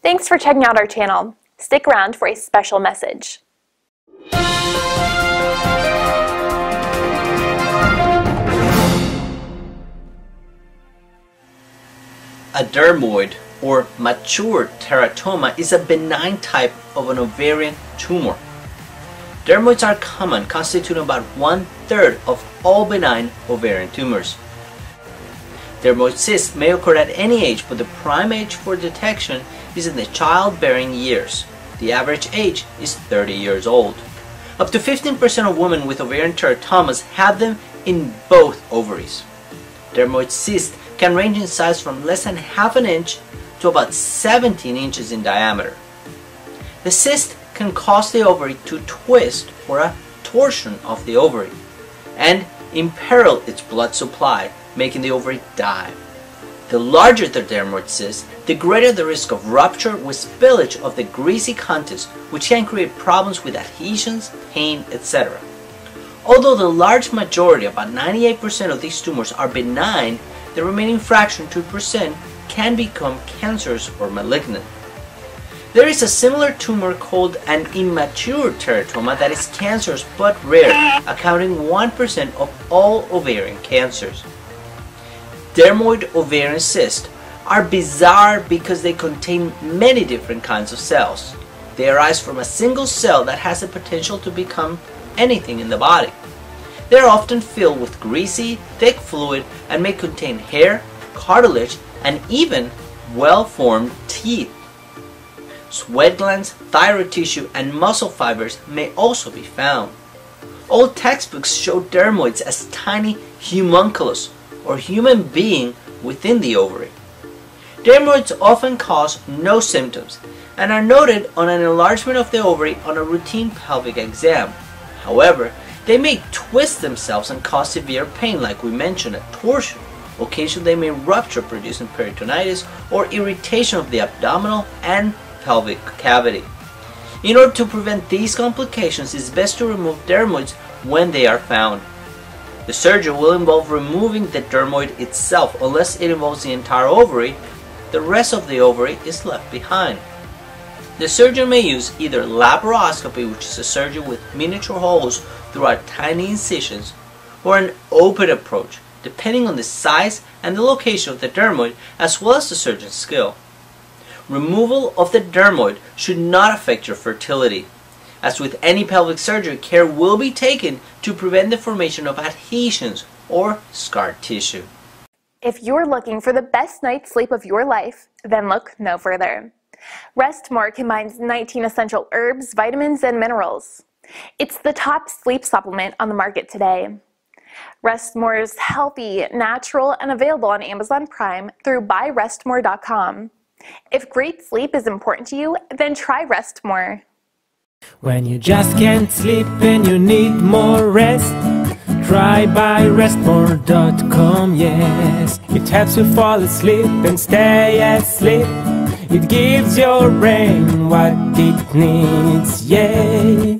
Thanks for checking out our channel. Stick around for a special message. A dermoid, or mature teratoma, is a benign type of an ovarian tumor. Dermoids are common, constituting about 1/3 of all benign ovarian tumors. Dermoid cysts may occur at any age, but the prime age for detection is in the childbearing years. The average age is 30 years old. Up to 15% of women with ovarian teratomas have them in both ovaries. Dermoid cysts can range in size from less than half an inch to about 17 inches in diameter. The cyst can cause the ovary to twist, or a torsion of the ovary, and imperil its blood supply, making the ovary die. The larger the dermoid cyst, the greater the risk of rupture with spillage of the greasy contents, which can create problems with adhesions, pain, etc. Although the large majority, about 98% of these tumors, are benign, the remaining fraction, 2%, can become cancerous or malignant. There is a similar tumor called an immature teratoma that is cancerous but rare, accounting 1% of all ovarian cancers. Dermoid ovarian cysts are bizarre because they contain many different kinds of cells. They arise from a single cell that has the potential to become anything in the body. They are often filled with greasy, thick fluid and may contain hair, cartilage, and even well-formed teeth. Sweat glands, thyroid tissue, and muscle fibers may also be found. Old textbooks show dermoids as tiny homunculus, or human being within the ovary. Dermoids often cause no symptoms and are noted on an enlargement of the ovary on a routine pelvic exam. However, they may twist themselves and cause severe pain, like we mentioned, a torsion. Occasionally they may rupture, producing peritonitis or irritation of the abdominal and pelvic cavity. In order to prevent these complications, it is best to remove dermoids when they are found. The surgery will involve removing the dermoid itself. Unless it involves the entire ovary, the rest of the ovary is left behind. The surgeon may use either laparoscopy, which is a surgery with miniature holes throughout tiny incisions, or an open approach, depending on the size and the location of the dermoid, as well as the surgeon's skill. Removal of the dermoid should not affect your fertility. As with any pelvic surgery, care will be taken to prevent the formation of adhesions or scar tissue. If you're looking for the best night's sleep of your life, then look no further. Rest More combines 19 essential herbs, vitamins, and minerals. It's the top sleep supplement on the market today. Rest More is healthy, natural, and available on Amazon Prime through buyrestmore.com. If great sleep is important to you, then try Rest More. When you just can't sleep and you need more rest, try buyrestmore.com, yes. It helps you fall asleep and stay asleep. It gives your brain what it needs, yeah.